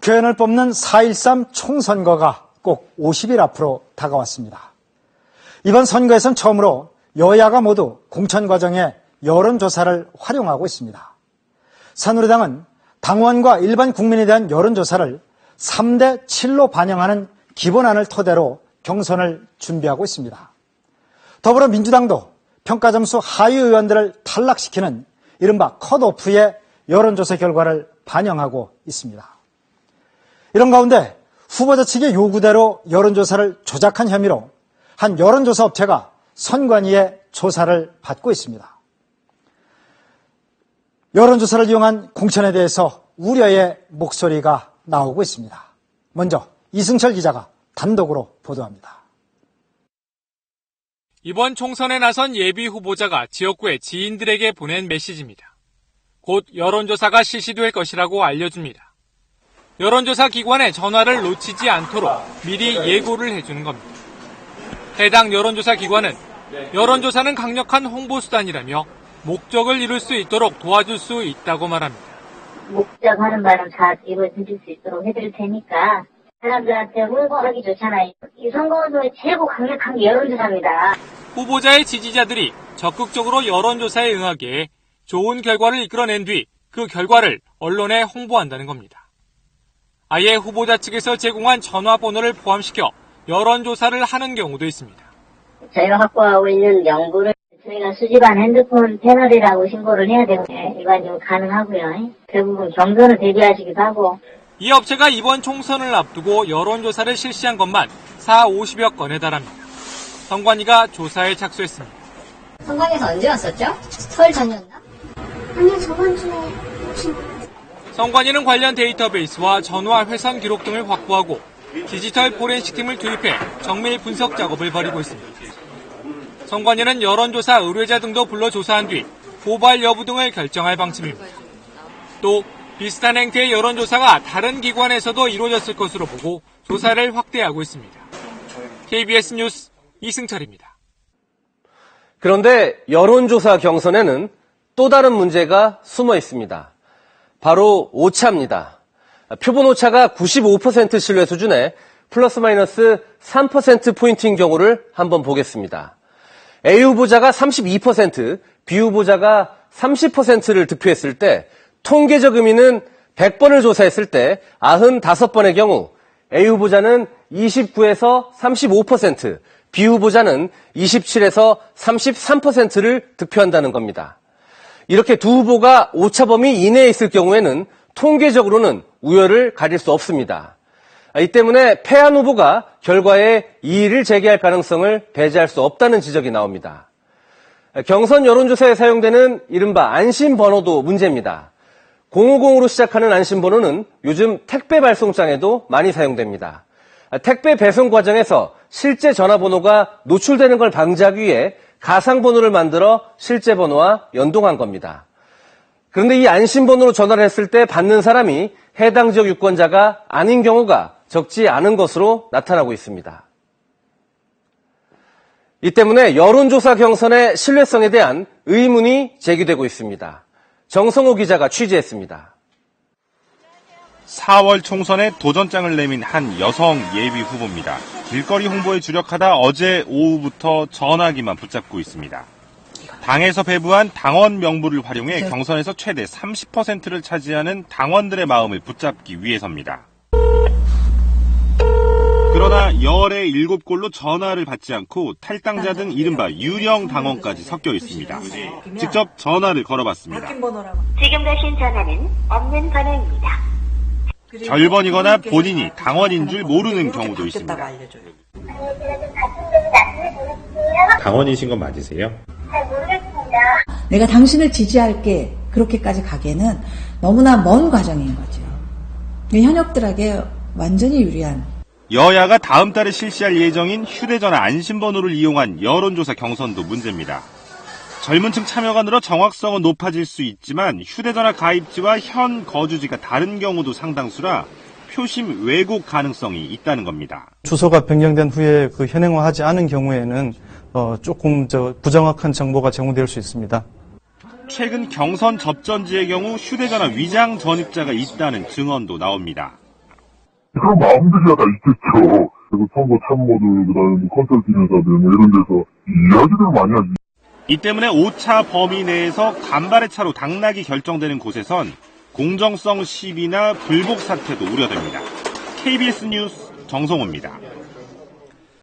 국회의원을 뽑는 4.13 총선거가 꼭 50일 앞으로 다가왔습니다. 이번 선거에선 처음으로 여야가 모두 공천 과정에 여론조사를 활용하고 있습니다. 새누리당은 당원과 일반 국민에 대한 여론조사를 3대 7로 반영하는 기본안을 토대로 경선을 준비하고 있습니다. 더불어민주당도 평가점수 하위 의원들을 탈락시키는 이른바 컷오프의 여론조사 결과를 반영하고 있습니다. 이런 가운데 후보자 측의 요구대로 여론조사를 조작한 혐의로 한 여론조사 업체가 선관위의 조사를 받고 있습니다. 여론조사를 이용한 공천에 대해서 우려의 목소리가 나오고 있습니다. 먼저 이승철 기자가 단독으로 보도합니다. 이번 총선에 나선 예비 후보자가 지역구의 지인들에게 보낸 메시지입니다. 곧 여론조사가 실시될 것이라고 알려줍니다. 여론조사 기관에 전화를 놓치지 않도록 미리 예고를 해주는 겁니다. 해당 여론조사 기관은 여론조사는 강력한 홍보수단이라며 목적을 이룰 수 있도록 도와줄 수 있다고 말합니다. 목적하는 바는 다 이루어질 수 있도록 해드릴 테니까 사람들한테 홍보하기 좋잖아요. 이 선거의 최고 강력한 게 여론조사입니다. 후보자의 지지자들이 적극적으로 여론조사에 응하기에 좋은 결과를 이끌어낸 뒤 그 결과를 언론에 홍보한다는 겁니다. 아예 후보자 측에서 제공한 전화번호를 포함시켜 여론조사를 하는 경우도 있습니다. 저희가 확보하고 있는 명부를 저희가 수집한 핸드폰 패널이라고 신고를 해야 되고 일반적으로 가능하고요. 대부분 경선을 대비하시기도 하고. 이 업체가 이번 총선을 앞두고 여론조사를 실시한 것만 50여 건에 달합니다. 선관위가 조사에 착수했습니다. 선관위에서 언제 왔었죠? 설 전이었나? 아니요, 저번 주에 선관위는 관련 데이터베이스와 전화 회선 기록 등을 확보하고 디지털 포렌식 팀을 투입해 정밀 분석 작업을 벌이고 있습니다. 선관위는 여론조사 의뢰자 등도 불러 조사한 뒤 고발 여부 등을 결정할 방침입니다. 또 비슷한 행태의 여론조사가 다른 기관에서도 이루어졌을 것으로 보고 조사를 확대하고 있습니다. KBS 뉴스 이승철입니다. 그런데 여론조사 경선에는 또 다른 문제가 숨어 있습니다. 바로 오차입니다. 표본 오차가 95% 신뢰 수준에 플러스 마이너스 3%포인트인 경우를 한번 보겠습니다. A 후보자가 32%, B 후보자가 30%를 득표했을 때 통계적 의미는 100번을 조사했을 때 95번의 경우 A 후보자는 29에서 35%, B 후보자는 27에서 33%를 득표한다는 겁니다. 이렇게 두 후보가 오차 범위 이내에 있을 경우에는 통계적으로는 우열을 가릴 수 없습니다. 이 때문에 패한 후보가 결과에 이의를 제기할 가능성을 배제할 수 없다는 지적이 나옵니다. 경선 여론조사에 사용되는 이른바 안심번호도 문제입니다. 050으로 시작하는 안심번호는 요즘 택배 발송장에도 많이 사용됩니다. 택배 배송 과정에서 실제 전화번호가 노출되는 걸 방지하기 위해 가상번호를 만들어 실제 번호와 연동한 겁니다. 그런데 이 안심번호로 전화를 했을 때 받는 사람이 해당 지역 유권자가 아닌 경우가 적지 않은 것으로 나타나고 있습니다. 이 때문에 여론조사 경선의 신뢰성에 대한 의문이 제기되고 있습니다. 정성호 기자가 취재했습니다. 4월 총선에 도전장을 내민 한 여성 예비 후보입니다. 길거리 홍보에 주력하다 어제 오후부터 전화기만 붙잡고 있습니다. 당에서 배부한 당원 명부를 활용해 경선에서 최대 30%를 차지하는 당원들의 마음을 붙잡기 위해서입니다. 그러나 열의 7골로 전화를 받지 않고 탈당자 등 이른바 유령 당원까지 섞여 있습니다. 직접 전화를 걸어봤습니다. 지금 가신 전화는 없는 번호입니다. 절번이거나 본인이 당원인 줄 모르는 경우도 있습니다. 당원이신 건 맞으세요? 잘 모르겠습니다. 내가 당신을 지지할게 그렇게까지 가기에는 너무나 먼 과정인 거죠. 현역들에게 완전히 유리한. 여야가 다음 달에 실시할 예정인 휴대전화 안심번호를 이용한 여론조사 경선도 문제입니다. 젊은 층 참여가 늘어 정확성은 높아질 수 있지만 휴대전화 가입지와 현 거주지가 다른 경우도 상당수라 표심 왜곡 가능성이 있다는 겁니다. 주소가 변경된 후에 그 현행화하지 않은 경우에는 조금 부정확한 정보가 제공될 수 있습니다. 최근 경선 접전지의 경우 휴대전화 위장 전입자가 있다는 증언도 나옵니다. 그런 마음들이야 다 있겠죠. 그리고 선거 참모들, 그다음에 컨설팅 회사들 이런 데서 이야기들을 많이 하지. 이 때문에 오차 범위 내에서 간발의 차로 당락이 결정되는 곳에선 공정성 시비나 불복 사태도 우려됩니다. KBS 뉴스 정성호입니다.